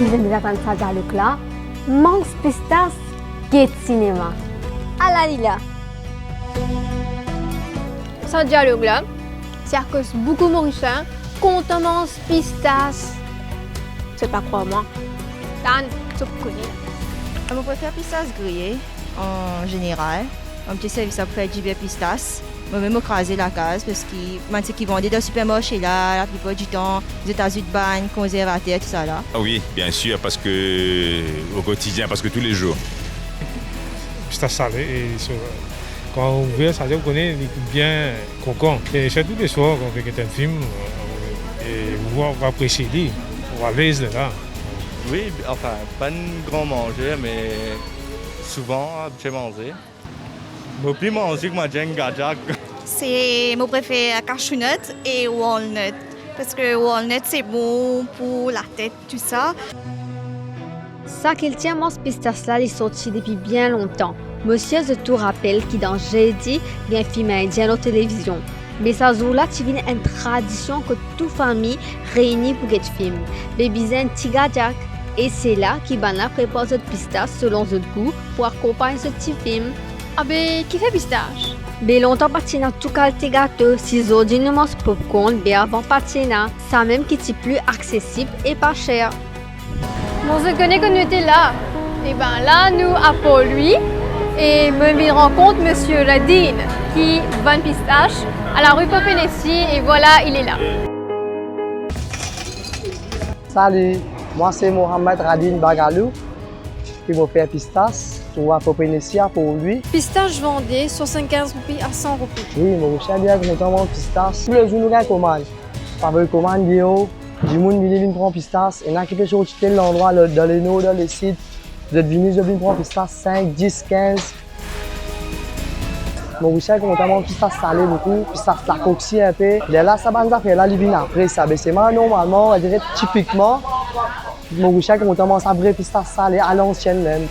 Bibizan datan sa dialog là, mangs pistas get cinéma. À la lila. Sans dialogue là, c'est à cause beaucoup mauricien qu'on commence pistas. C'est pas croire moi. Dan, tu connais. Je préfère pistas grillées en général. Un petit service après du pistas. Moi-même, je crase la case parce que qui vendaient dans le supermarché là, la plupart du temps, des États-Unis de bagne, conservateurs, tout ça là. Ah oui, bien sûr, parce que au quotidien, parce que tous les jours. Pistas salé et quand on veut ça, on connaît bien cocon. Et c'est tous les soirs quand on fait un film et on va apprécier, on va l'aise là. Oui, enfin, pas un grand manger, mais souvent, j'ai mangé. Je peux manger que j'ai un gajak. C'est mon préféré cashew nut et walnut. Parce que walnut, c'est bon pour la tête, tout ça. Ça qu'il tient mon pistas là, il est sorti depuis bien longtemps. Monsieur de tout rappelle qui dans jeudi, bien film indien aux télévision. Mais ça jour-là, tu viens une tradition que toute famille réunie pour get film. Bébizan tigajak. Et c'est là qu'il prépare cette pistache selon ce goût pour accompagner ce petit film. Ah ben, qui fait pistache? Mais longtemps patina tout qualité gâteau, si aujourd'hui nous mange popcorn, bien avant patina, ça même qui est plus accessible et pas cher. On se connaît qu'on était là. Et ben là, nous, à Paul, lui, et me rencontre Monsieur Radin qui vend une pistache à la rue Popénessi et voilà, il est là. Salut, moi c'est Mohamed Radin Bagalou qui m'a fait pistache à Popénessi pour lui. Pistache vendée 75 roupies à 100 roupies. Oui, je suis bien content de pistache. Tous les jours, nous avons commande. Par exemple, commande vidéo, du monde vient prendre pistache. Et là, qui peut sortir l'endroit dans les noms, dans les sites. Vous êtes venus, je viens prendre pistache 5, 10, 15. Je suis content de pistache salé beaucoup, pistache la coxie un peu. Et là, ça va nous faire là, il après ça. C'est normalement, on dirait typiquement, je suis content de ça vrai pistache salé à l'ancienne même.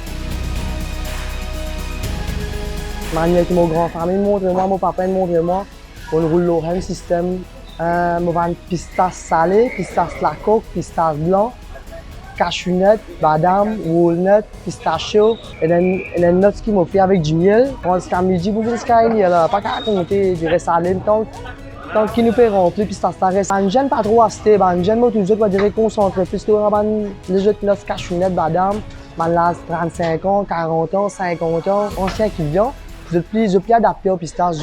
Manière que mon grand-famille montre-moi, mon papa montre-moi, on roule le même système. Je vends pistache salé, pistache la coque, pistache blanc, cashew nut, badam, walnut, pistachio. Et les nuts qui m'ont fait avec du miel. Jusqu'à midi, vous voulez qu'il y a pas qu'à compter du reste salé, tant qu'il nous peut remplir pistache salé. Je ne gêne pas trop à ce temps, je gêne pas toujours, je dirais concentré. Puisque les autres nuts, cashew nut, badam, là 35 ans, 40 ans, 50 ans, anciens qui viennent. Je suis plus adapté aux pistaches.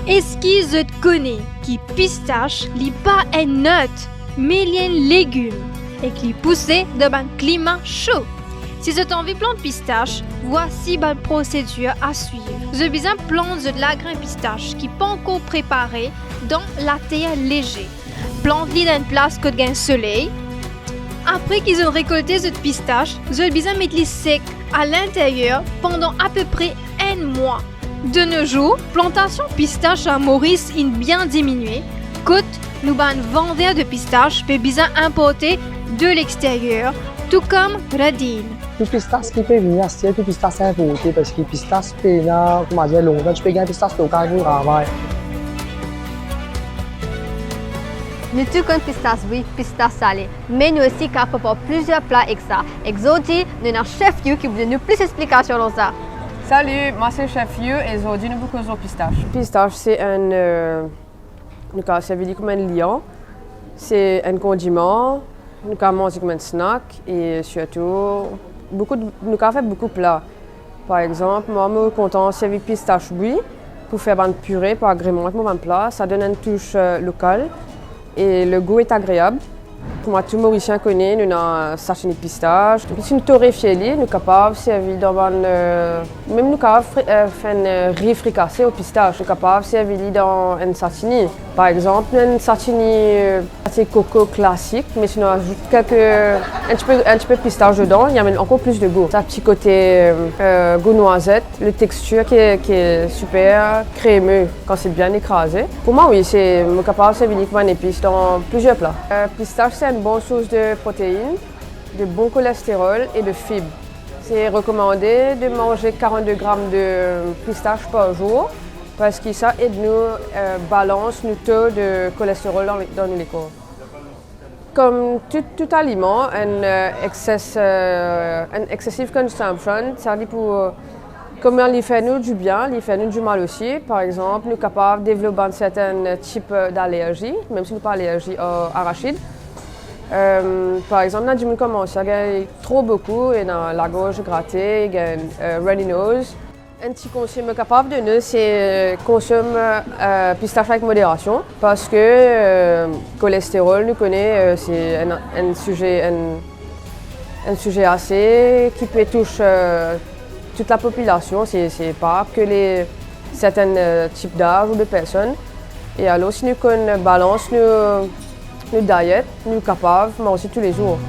Est-ce qu'ils te connaissent qui pistache n'est pas une nut, mais un légume et qui pousse dans un climat chaud? Si vous avez envie de planter pistache, voici la procédure à suivre. Vous avez besoin de planter de la graine pistache qui n'est pas encore préparée dans la terre légère. Plantez dans une place que gagne soleil. Après qu'ils ont récolté cette pistache, vous avez besoin de mettre les secs à l'intérieur pendant à peu près un mois. De nos jours, plantation pistache à Maurice est bien diminuée. Côte, nous ban vendeurs de pistaches peut besoin importer de l'extérieur, tout comme Radin. Tout pistache qui peut venir, c'est tout pistache importé parce que pistache peut comment dire longtemps, tu peux gagner pistache local pour le travail. Nous tous connaissons pistache oui, pistache salé, mais nous aussi capables de plusieurs plats avec ça. Aujourd'hui, nous avons un chef qui vous donne plus d'explications sur ça. Salut, moi c'est Chef Yu et aujourd'hui nous vous causons pistache. Pistache c'est un, ça veut dire comme un liant, c'est un condiment, nous avons mangé comme un snack et surtout nous avons fait beaucoup de plats. Par exemple, moi je suis content de servir pistache oui pour faire une purée pour agrémenter mon plat, ça donne une touche locale et le goût est agréable. Pour moi, tout Mauricien connaît, nous avons un sachet de pistache. Puis une torréfiée, nous sommes capables de servir dans même nous capables faire un riz fricassé au pistache. Nous sommes capables de servir dans un satini. Par exemple, un satini assez coco classique, mais si on ajoute un petit peu de pistache dedans, il y a encore plus de goût. Ça a un petit côté goût noisette, la texture qui est super crémeux quand c'est bien écrasé. Pour moi, oui, c'est capable de servir comme un épice dans plusieurs plats. Pistache, c'est une bonne source de protéines, de bon cholestérol et de fibres. C'est recommandé de manger 42 grammes de pistache par jour parce que ça aide nous balance nos taux de cholestérol dans le corps. Comme tout aliment, un excessive consumption, ça dit pour comme il fait nous du bien, il fait nous du mal aussi. Par exemple, nous sommes capables de développer un certain type d'allergie, même si nous pas allergie aux arachides. Par exemple, nous avons commencé à gagner trop beaucoup et dans la gorge grattée, runny nose. Un petit conseil capable de nous, c'est consommer pistache avec modération parce que le cholestérol, nous connaissons, c'est un sujet assez qui peut toucher toute la population. C'est pas que certains types d'âge ou de personnes. Et alors, si nous balance nos diètes, nous sommes capables de manger tous les jours.